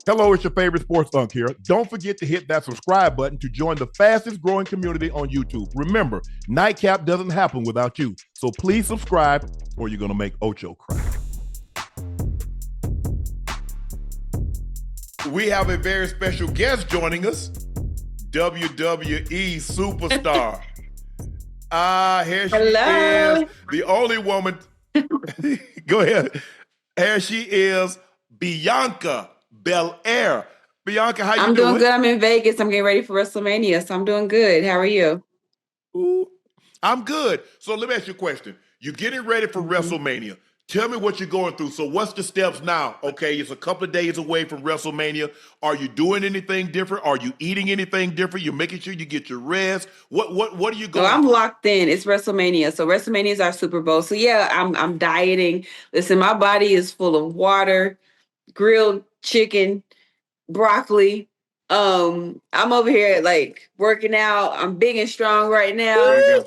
Hello, it's your favorite sports Unc here. Don't forget to hit that subscribe button to join the fastest growing community on YouTube. Remember, Nightcap doesn't happen without you. So please subscribe or you're going to make Ocho cry. We have a very special guest joining us, WWE Superstar. Here she Hello. is, the only woman. Go ahead. Here she is, Bianca Belair. Bianca, how you doing? I'm doing good. I'm in Vegas. I'm getting ready for WrestleMania, so I'm doing good. How are you? Ooh, I'm good. So let me ask you a question. You're getting ready for WrestleMania. Tell me what you're going through. So what's the steps now? Okay, it's a couple of days away from WrestleMania. Are you doing anything different? Are you eating anything different? You're making sure you get your rest. What are you going I'm through? locked in. It's WrestleMania. So WrestleMania is our Super Bowl. So yeah, I'm dieting. Listen, my body is full of water, grilled chicken, broccoli. I'm over here like working out. I'm big and strong right now.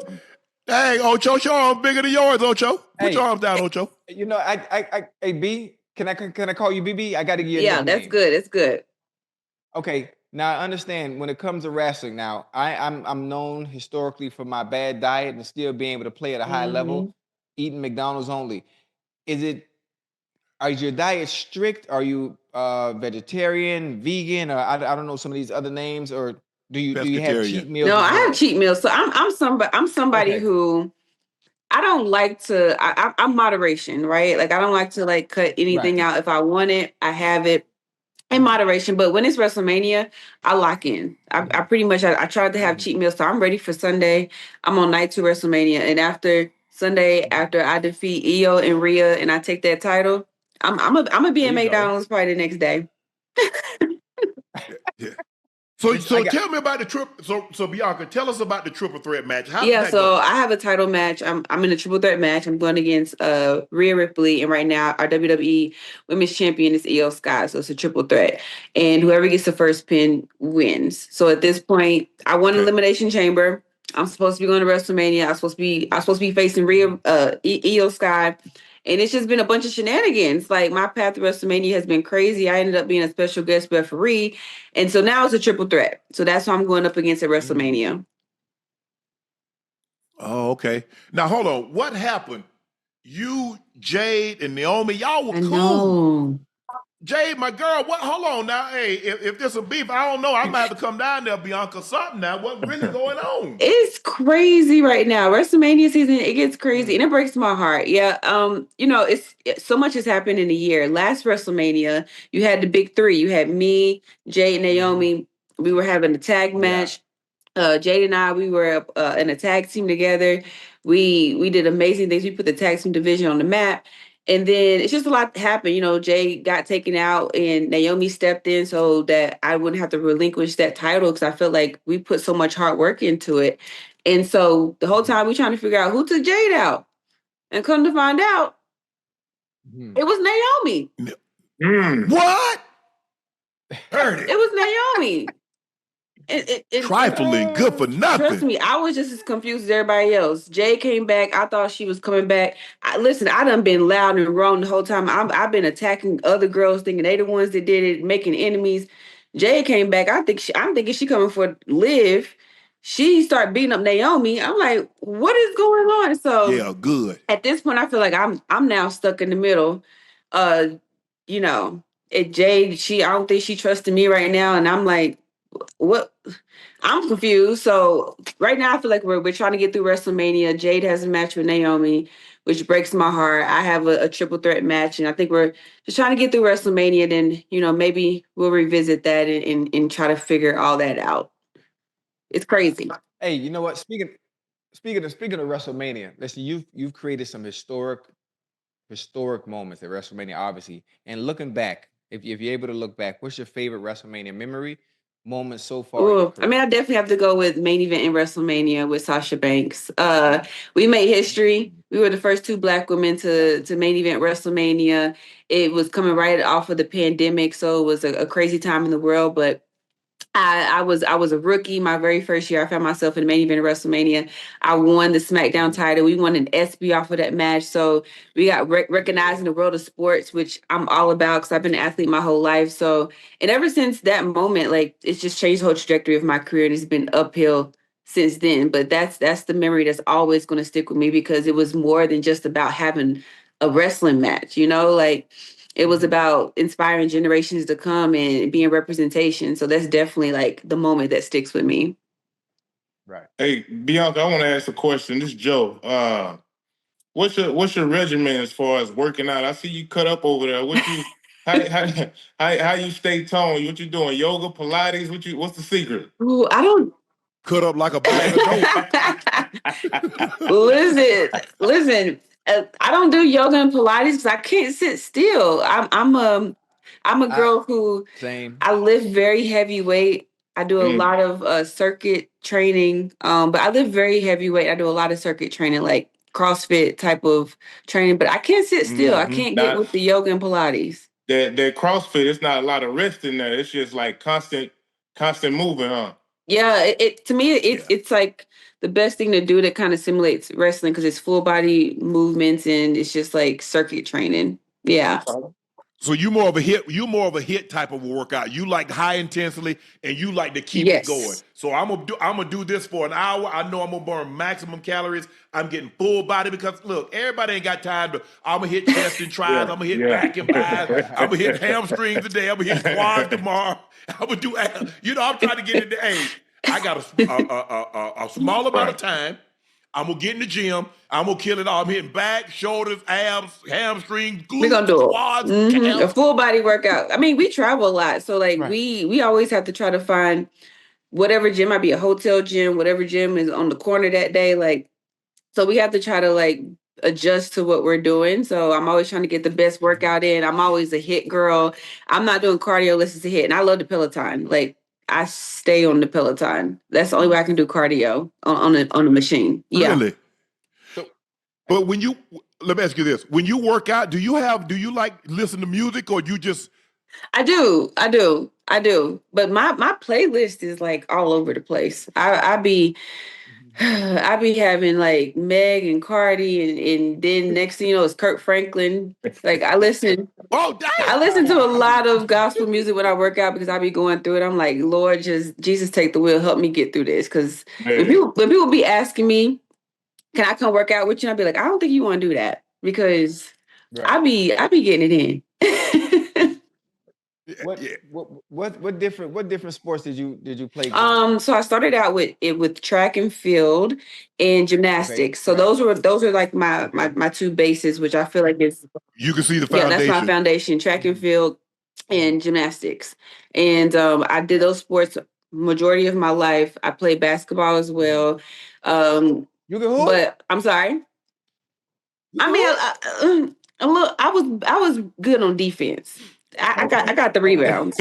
Hey, Ocho, your arm bigger than yours, Ocho. Put your arms down, Ocho. You know, hey, B, can I call you BB? I got to give you a nickname. That's good. It's good. Okay, now I understand when it comes to wrestling. Now I'm known historically for my bad diet and still being able to play at a high level, eating McDonald's only. Are your diet strict? Are you vegetarian, vegan, or I don't know some of these other names, or do you have cheat meals? No, I have cheat meals. So I'm somebody who I don't like to. I'm moderation, right? Like I don't like to like cut anything out. If I want it, I have it in moderation. But when it's WrestleMania, I lock in. I pretty much I tried to have cheat meals, so I'm ready for Sunday. I'm on night 2 WrestleMania, and after Sunday, after I defeat Io and Rhea, and I take that title, I'm gonna be in McDonald's probably the next day. Yeah. So tell me about the trip. So Bianca, tell us about the triple threat match. How I have a title match. I'm in a triple threat match. I'm going against Rhea Ripley, and right now our WWE Women's Champion is Io Sky. So it's a triple threat, and whoever gets the first pin wins. So at this point, I won Elimination Chamber. I'm supposed to be going to WrestleMania. I'm supposed to be facing Rhea Io Sky. And it's just been a bunch of shenanigans. Like my path to WrestleMania has been crazy. I ended up being a special guest referee. And so now it's a triple threat. So that's who I'm going up against at WrestleMania. Oh, okay. Now hold on. What happened? You, Jade, and Naomi, y'all were cool. Know. Jade, my girl, what? Hold on now. Hey, if there's some beef, I don't know. I might have to come down there, Bianca, something now. What really going on? It's crazy right now. WrestleMania season, it gets crazy and it breaks my heart. Yeah. It's so much has happened in a year. Last WrestleMania, you had the big 3. You had me, Jade, and Naomi. We were having a tag match. Jade and I, we were in a tag team together. We did amazing things. We put the tag team division on the map. And then it's just a lot happened. Jay got taken out and Naomi stepped in so that I wouldn't have to relinquish that title because I felt like we put so much hard work into it. And so the whole time we're trying to figure out who took Jade out. And come to find out, it was Naomi. What? Heard it. It was Naomi. Trifling, good for nothing. Trust me, I was just as confused as everybody else. Jay came back. I thought she was coming back. I done been loud and wrong the whole time. I've been attacking other girls, thinking they the ones that did it, making enemies. Jay came back. I'm thinking she coming for Liv. She started beating up Naomi. I'm like, what is going on? So yeah, good. At this point, I feel like I'm now stuck in the middle. Jade, I don't think she trusted me right now, and I'm like, what? I'm confused. So right now I feel like we're trying to get through WrestleMania. Jade has a match with Naomi, which breaks my heart. I have a triple threat match, and I think we're just trying to get through WrestleMania. Then maybe we'll revisit that and try to figure all that out. It's crazy. Hey, you know what? Speaking of WrestleMania, listen, you've created some historic moments at WrestleMania, obviously. And looking back, if you're able to look back, what's your favorite WrestleMania memory? Moments so far? Ooh, I definitely have to go with main event in WrestleMania with Sasha Banks. We made history. We were the first 2 Black women to main event WrestleMania. It was coming right off of the pandemic, so it was a crazy time in the world. But I was a rookie. My very first year, I found myself in the main event of WrestleMania. I won the SmackDown title. We won an SB off of that match, so we got recognized in the world of sports, which I'm all about because I've been an athlete my whole life. So, and ever since that moment, like it's just changed the whole trajectory of my career, and it's been uphill since then. But that's the memory that's always going to stick with me because it was more than just about having a wrestling match. Like it was about inspiring generations to come and being representation. So that's definitely like the moment that sticks with me. Right. Hey, Bianca, I want to ask a question. This is Joe. What's your regimen as far as working out? I see you cut up over there. What you how you stay toned? What you doing? Yoga, Pilates? What's the secret? Ooh, I don't Cut up like a bag of dope. listen. I don't do yoga and Pilates because I can't sit still. I'm a girl who Same. I lift very heavy weight. I do a lot of circuit training, but I lift very heavy weight. I do a lot of circuit training, like CrossFit type of training. But I can't sit still. I can't get with the yoga and Pilates. That CrossFit, it's not a lot of rest in there. It's just like constant moving, huh? Yeah, to me it's like the best thing to do that kind of simulates wrestling because it's full body movements and it's just like circuit training. Yeah. So you more of a hit type of workout. You like high intensity and you like to keep it going. So I'm gonna do this for an hour. I know I'm gonna burn maximum calories. I'm getting full body because look, everybody ain't got time to. I'm gonna hit chest and triceps. I'm gonna hit back and buys. I'm gonna hit hamstrings today. I'm gonna hit quads tomorrow. I'm gonna do. I'm trying to get into age. I got a small amount of time. I'm gonna get in the gym. I'm gonna kill it all. I'm hitting back, shoulders, abs, hamstrings, glutes, we're gonna do quads, a full body workout. I mean, we travel a lot, so like Right. we always have to try to find whatever gym might be a hotel gym, whatever gym is on the corner that day. Like, so we have to try to like adjust to what we're doing. So I'm always trying to get the best workout in. I'm always a hit girl. I'm not doing cardio unless it's a hit, and I love the Peloton. Like I stay on the Peloton. That's the only way I can do cardio on a machine. Yeah. Really? But let me ask you this: when you work out, do you like listen to music or you just? I do. But my playlist is like all over the place. I be having like Meg and Cardi and then next thing you know it's Kirk Franklin. Like I listen to a lot of gospel music when I work out because I be going through it. I'm like, Lord, just Jesus take the wheel, help me get through this. Because when people be asking me, can I come work out with you? I'll be like, I don't think you want to do that because I be getting it in. What different sports did you play? So I started out with track and field and gymnastics. Okay, So those are like my two bases, which I feel like is you can see the foundation. Yeah, that's my foundation: track and field and gymnastics. And I did those sports majority of my life. I played basketball as well. You can hoop? But I'm sorry. I mean, I was good on defense. I got the rebounds.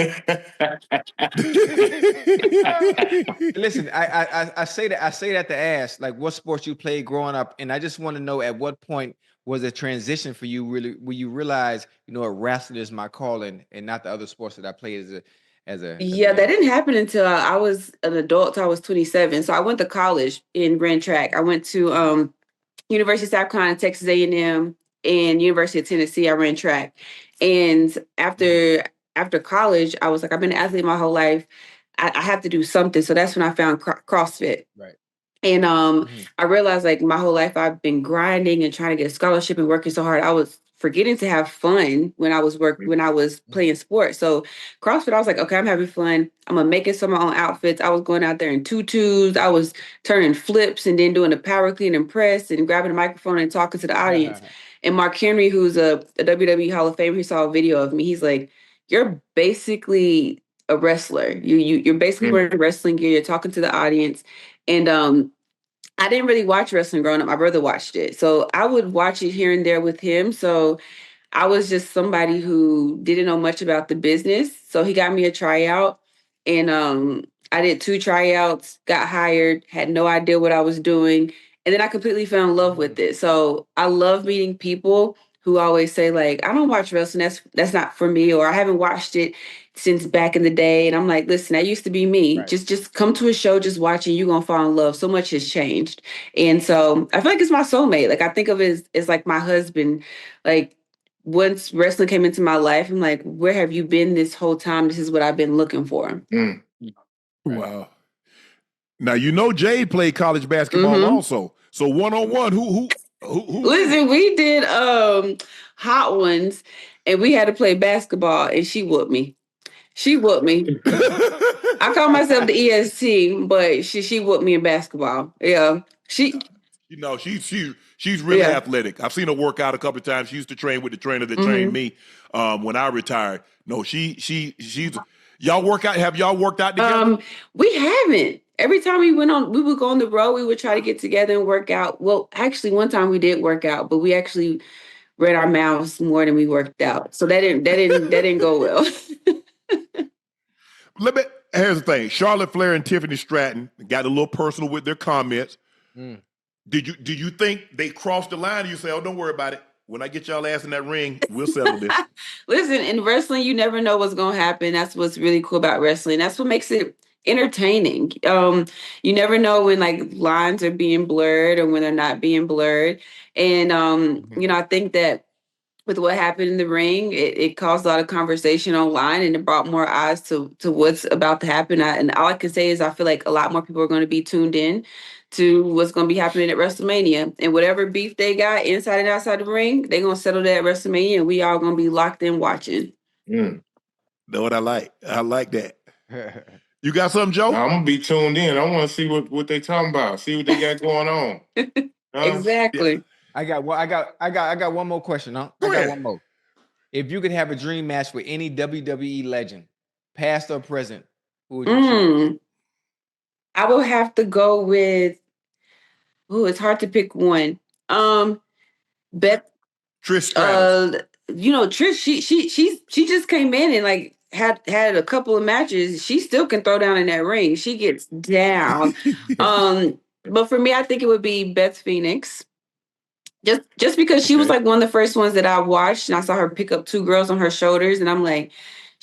Listen, I say that to ask like what sports you played growing up, and I just want to know at what point was a transition for you really where you realize wrestling is my calling and not the other sports that I played as a that didn't happen until I was an adult. I was 27, so I went to college and ran track. I went to University of South Carolina, Texas A&M, and University of Tennessee. I ran track, and after college, I was like, I've been an athlete my whole life. I have to do something. So that's when I found CrossFit. Right. And I realized like my whole life I've been grinding and trying to get a scholarship and working so hard. I was forgetting to have fun when I was playing sports. So CrossFit, I was like, okay, I'm having fun. I'm gonna make it some of my own outfits. I was going out there in tutus. I was turning flips and then doing the power clean and press and grabbing a microphone and talking to the audience. And Mark Henry, who's a WWE Hall of Famer, he saw a video of me. He's like, you're basically a wrestler. You're basically wearing wrestling gear. You're talking to the audience. And I didn't really watch wrestling growing up. My brother watched it. So I would watch it here and there with him. So I was just somebody who didn't know much about the business. So he got me a tryout. And I did 2 tryouts, got hired, had no idea what I was doing. And then I completely fell in love with it. So I love meeting people. who always say like, I don't watch wrestling. That's not for me, or I haven't watched it since back in the day. And I'm like, listen, that used to be me. Right. Just come to a show, just watching, you're gonna fall in love. So much has changed. And so I feel like it's my soulmate. Like I think of it as like my husband. Like once wrestling came into my life, I'm like, where have you been this whole time? This is what I've been looking for. Mm. Wow. Now you know Jade played college basketball also. So one-on-one, who Listen, we did hot ones, and we had to play basketball, and she whooped me. She whooped me. I call myself the EST, but she whooped me in basketball. Yeah. She's really athletic. I've seen her work out a couple of times. She used to train with the trainer that trained me when I retired. No, she's y'all work out. Have y'all worked out together? We haven't. Every time we would go on the road, we would try to get together and work out. Well, actually, one time we did work out, but we actually read our mouths more than we worked out. So that didn't go well. Here's the thing. Charlotte Flair and Tiffany Stratton got a little personal with their comments. Did you think they crossed the line? And you say, oh, don't worry about it. When I get y'all ass in that ring, we'll settle this. Listen, in wrestling, you never know what's going to happen. That's what's really cool about wrestling. That's what makes it entertaining. You never know when like lines are being blurred or when they're not being blurred. And, I think that with what happened in the ring, it caused a lot of conversation online, and it brought more eyes to what's about to happen. And all I can say is I feel like a lot more people are going to be tuned in to what's going to be happening at WrestleMania. And whatever beef they got inside and outside the ring, they're going to settle that at WrestleMania, and we all going to be locked in watching. Know what I like? I like that. You got something, Joe? I'm going to be tuned in. I want to see what they talking about, see what they got going on. Exactly. Yeah. I got one more question, huh? I got one more. If you could have a dream match with any WWE legend, past or present, who would you choose? I will have to go with. It's hard to pick one. Beth. Trish Stratus. Trish. She just came in and like had a couple of matches. She still can throw down in that ring. She gets down. But for me, I think it would be Beth Phoenix. Just because she was like one of the first ones that I watched, and I saw her pick up 2 girls on her shoulders, and I'm like,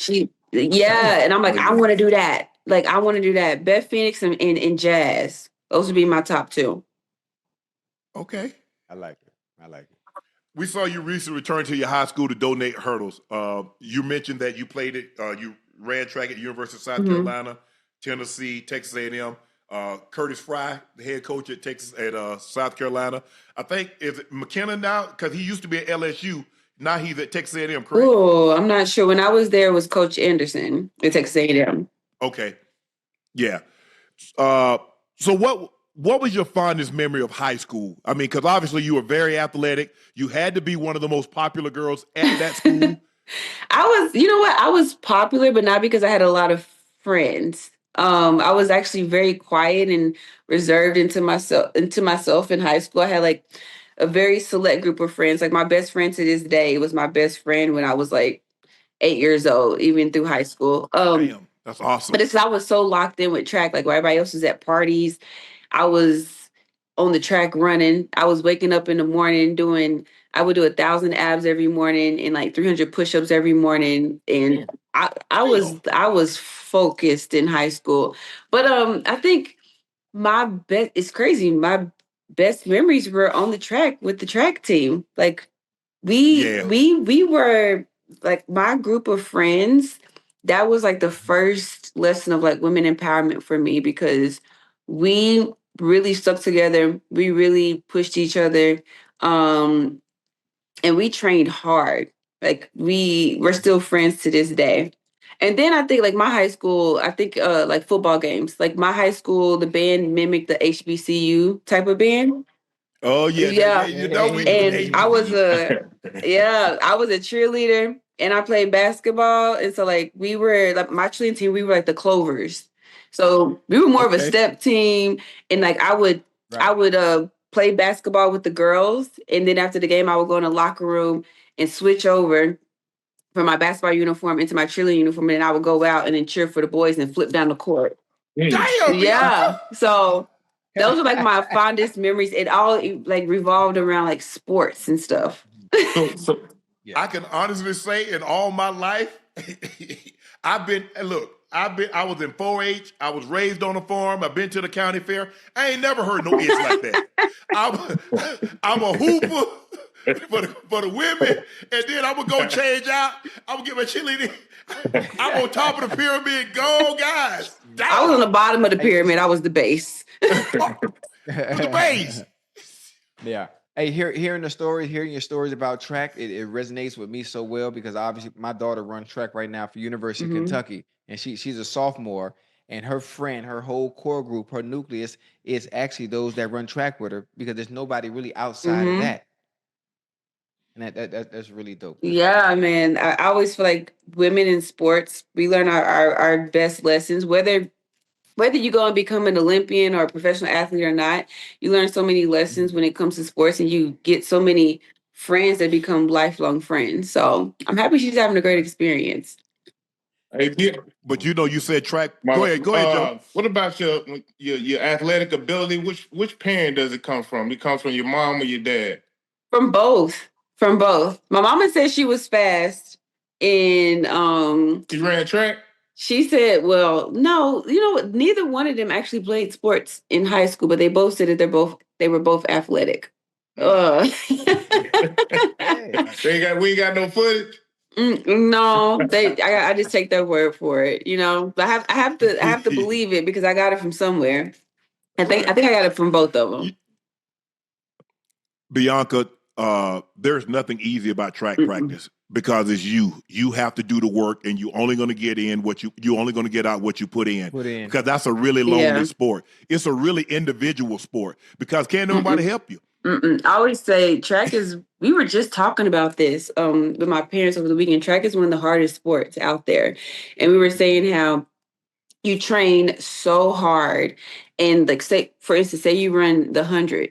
and I'm like, I want to do that. Like, I want to do that. Beth Phoenix and Jazz. Those would be my top 2. Okay. I like it. We saw you recently return to your high school to donate hurdles. You mentioned that you played it. You ran track at the University of South Carolina, Tennessee, Texas A&M. Curtis Fry, the head coach at South Carolina. I think, is it McKenna now? Because he used to be at LSU. Now he's at Texas A&M, correct? Oh, I'm not sure. When I was there, it was Coach Anderson at Texas A&M. Okay. Yeah. So what was your fondest memory of high school? I mean, because obviously you were very athletic. You had to be one of the most popular girls at that school. I was popular, but not because I had a lot of friends. I was actually very quiet and reserved into myself in high school. I had like a very select group of friends. Like my best friend to this day was my best friend when I was like 8 years old, even through high school. Damn, that's awesome. But I was so locked in with track. Like while everybody else was at parties, I was on the track running. I was waking up in the morning I would do 1,000 abs every morning and like 300 push-ups every morning. And I was focused in high school. But I think it's crazy. My best memories were on the track with the track team. Like we were like my group of friends. That was like the first lesson of like women empowerment for me, because we really stuck together. We really pushed each other. And we trained hard. Like we're still friends to this day. And then I think like my high school, like football games. Like my high school, the band mimicked the HBCU type of band. Oh yeah. And I was a cheerleader and I played basketball. And so like we were like my cheerleading team, we were like the Clovers. So we were more of a step team. And like I would play basketball with the girls. And then after the game, I would go in the locker room and switch over from my basketball uniform into my cheerleading uniform. And then I would go out and then cheer for the boys and flip down the court. Damn! Yeah. So those are like my fondest memories. It all like revolved around like sports and stuff. So I can honestly say in all my life, I was in 4-H. I was raised on a farm. I've been to the county fair. I ain't never heard no itch like that. I'm a hooper for the women, and then I'm gonna go change out. I'm gonna get my cheerleading. I'm on top of the pyramid. Go, guys. I was on the bottom of the pyramid. I was the base. The base. Yeah. Hey, hearing your stories about track, it resonates with me so well because obviously my daughter runs track right now for University of Kentucky, and she's a sophomore, and her whole core group, her nucleus is actually those that run track with her because there's nobody really outside of that. And that's really dope. Yeah, man. I always feel like women in sports, we learn our best lessons, whether you go and become an Olympian or a professional athlete or not, you learn so many lessons when it comes to sports, and you get so many friends that become lifelong friends. So I'm happy she's having a great experience. Hey, but you said track. Go ahead, Joe. What about your athletic ability? Which parent does it come from? It comes from your mom or your dad? From both. My mama said she was fast, and she ran track. She said, well, no, neither one of them actually played sports in high school, but they both said that they were both athletic. We ain't got no footage. No, I just take their word for it, But I have to believe it because I got it from somewhere. I think I got it from both of them. Bianca, there's nothing easy about track practice because it's you. You have to do the work, and you're only going to get in you're only going to get out what you put in. Because that's a really lonely sport. It's a really individual sport because can't nobody help you. I always say track is. We were just talking about this with my parents over the weekend. Track is one of the hardest sports out there, and we were saying how you train so hard, and like for instance, say you run the 100.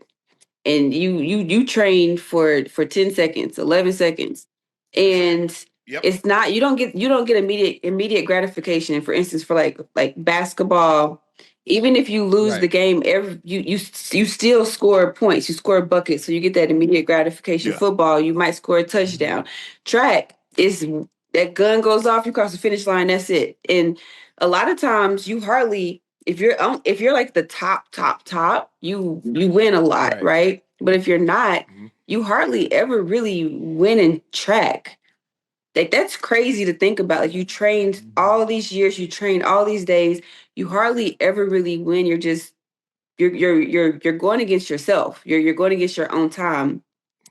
And you train for 10 seconds, 11 seconds. And it's not, you don't get immediate gratification. For instance, for like basketball, even if you lose the game, you still score points, you score buckets, so you get that immediate gratification. Football, you might score a touchdown. Track is that gun goes off, you cross the finish line, that's it. And a lot of times you hardly, if you're like the top, you win a lot, right? But if you're not, you hardly ever really win in track. Like that's crazy to think about. Like you trained all these years, you trained all these days, you hardly ever really win. You're just you're going against yourself. You're going against your own time.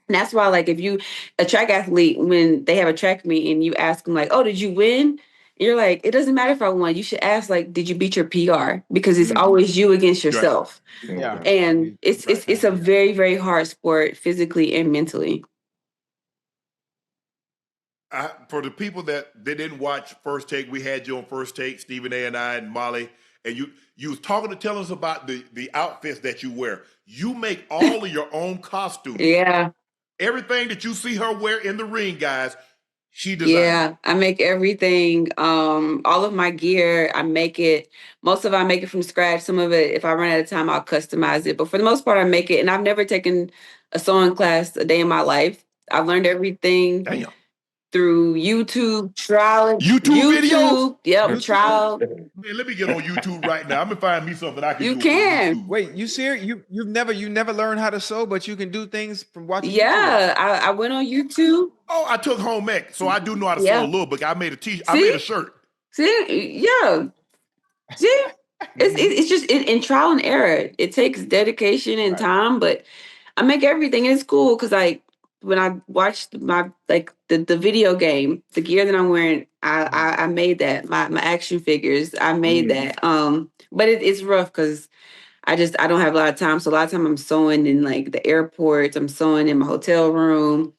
And that's why, like, if you a track athlete, when they have a track meet and you ask them like, "Oh, did you win?" You're like, it doesn't matter if I won. You should ask like, "Did you beat your PR?" Because it's always you against yourself. Yeah. And it's a very, very hard sport physically and mentally. For the people that they didn't watch First Take, we had you on First Take, Stephen A. and I and Molly, and you was talking to tell us about the outfits that you wear. You make all of your own costumes. Yeah. Everything that you see her wear in the ring, guys, she designed. Yeah, I make everything. All of my gear, I make it. Most of it, I make it from scratch. Some of it, if I run out of time, I'll customize it. But for the most part, I make it. And I've never taken a sewing class a day in my life. I've learned everything through YouTube, trial. YouTube videos? Yep, trial. Man, let me get on YouTube right now. I'm gonna find me something I can do. You can. Wait, you serious? You never learned how to sew, but you can do things from watching YouTube? Yeah, I went on YouTube. Oh, I took home ec, so I do know how to sew a little bit. I made a t-shirt. I made a shirt. See, yeah. See, it's just in trial and error. It takes dedication and time, but I make everything. And it's cool because when I watched my the video game, the gear that I'm wearing, I made that. My action figures, I made that. But it's rough because I don't have a lot of time. So a lot of time I'm sewing in like the airports. I'm sewing in my hotel room.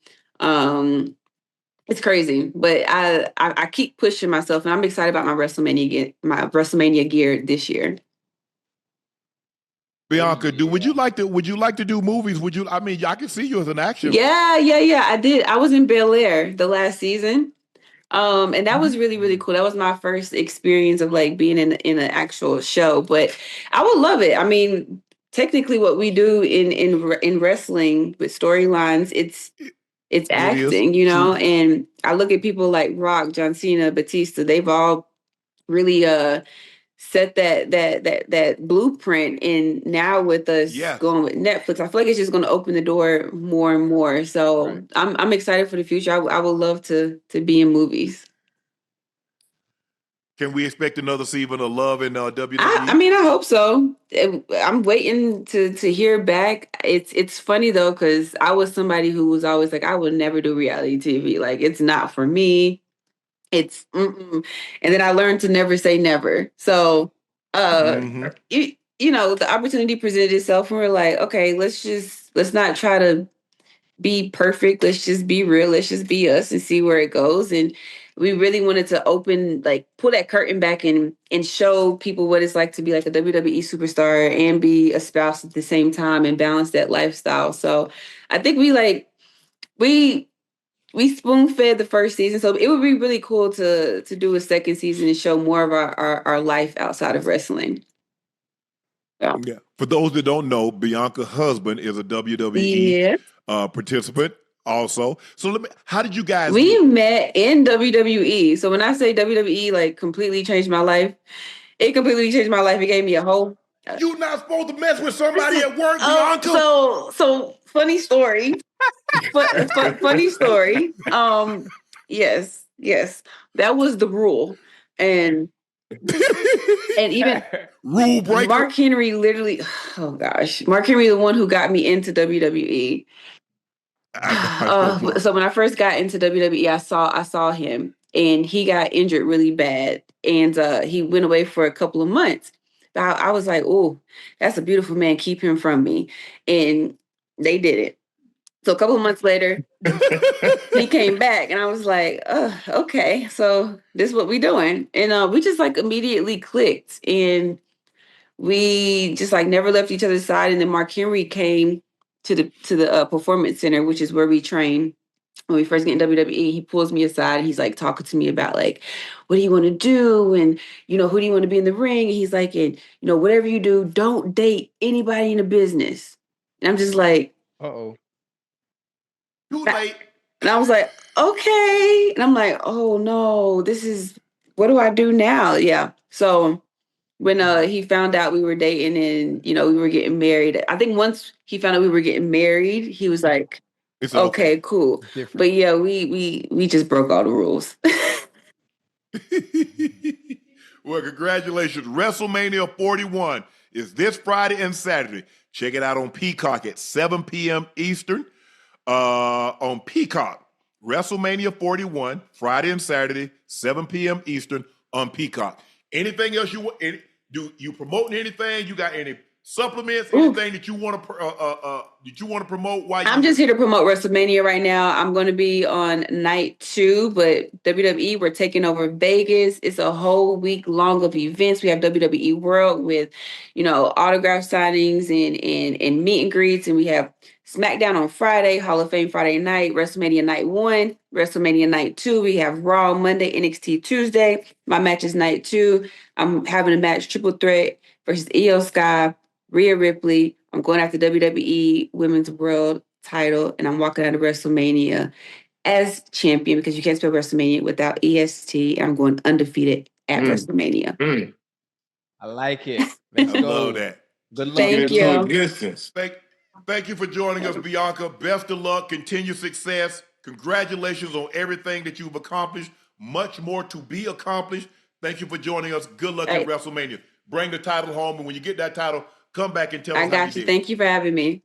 It's crazy, but I keep pushing myself, and I'm excited about my WrestleMania gear this year. Bianca, would you like to do movies? I can see you as an action. Yeah. I did. I was in Belair the last season. And that was really, really cool. That was my first experience of like being in an actual show, but I would love it. I mean, technically what we do in wrestling with storylines, it's It is. acting, you know. True. And I look at people like Rock, John Cena, Batista. They've all really set that blueprint. And now with us Yes. going with Netflix, I feel like it's just going to open the door more and more. So Right. I'm excited for the future. I would love to be in movies. Can we expect another season of Love in WWE? I mean, I hope so. I'm waiting to hear back. It's funny though, because I was somebody who was always like, I would never do reality TV. Like, it's not for me. It's and then I learned to never say never. So you know, the opportunity presented itself and we're like, okay, let's not try to be perfect. Let's just be real. Let's just be us and see where it goes. And we really wanted to pull that curtain back and show people what it's like to be like a WWE superstar and be a spouse at the same time and balance that lifestyle. So I think we spoon fed the first season. So it would be really cool to do a second season and show more of our life outside of wrestling. Yeah. For those that don't know, Bianca's husband is a WWE participant also. So how did you guys We met in WWE. So when I say WWE, like completely changed my life, it completely changed my life. It gave me a whole. You're not supposed to mess with somebody at work, Bianca. So funny story. Funny story. Yes, that was the rule, and even rule breaker. Mark Henry literally. Oh gosh, Mark Henry, the one who got me into WWE. So when I first got into WWE, I saw him, and he got injured really bad, and he went away for a couple of months. I was like, "Oh, that's a beautiful man. Keep him from me," and they did it. So a couple of months later, he came back, and I was like, "Oh, okay. So this is what we doing," and we just like immediately clicked, and we just like never left each other's side. And then Mark Henry came to the Performance Center, which is where we train. When we first get in WWE, he pulls me aside and he's like talking to me about like, what do you want to do? And, you know, who do you want to be in the ring? And he's like, and, you know, whatever you do, don't date anybody in the business. And I'm just like, Uh-oh. Too late. And I was like, okay. And I'm like, oh no, what do I do now? Yeah. So when he found out we were dating and, you know, we were getting married, I think once he found out we were getting married, he was like, It's okay, cool. Different. But yeah, we just broke all the rules. Well, congratulations. WrestleMania 41 is this Friday and Saturday. Check it out on Peacock at 7 p.m. Eastern. On Peacock, WrestleMania 41, Friday and Saturday, 7 p.m. Eastern on Peacock. Anything else do you promoting anything? You got any supplements? Anything that you want to promote? I'm just here to promote WrestleMania right now. I'm going to be on night 2, but WWE, we're taking over Vegas. It's a whole week long of events. We have WWE World with, you know, autograph signings and meet and greets, and we have SmackDown on Friday, Hall of Fame Friday night, WrestleMania night 1, WrestleMania night 2. We have Raw Monday, NXT Tuesday. My match is night 2. I'm having a match triple threat versus Io Sky, Rhea Ripley. I'm going after WWE Women's World title, and I'm walking out of WrestleMania as champion because you can't spell WrestleMania without EST. I'm going undefeated at WrestleMania. I like it. Let's go. I love that. Good luck. Thank you. Thank you for joining us, Bianca. Best of luck, continued success. Congratulations on everything that you've accomplished. Much more to be accomplished. Thank you for joining us. Good luck at WrestleMania. Bring the title home, and when you get that title, come back and tell us how you did. Thank you for having me.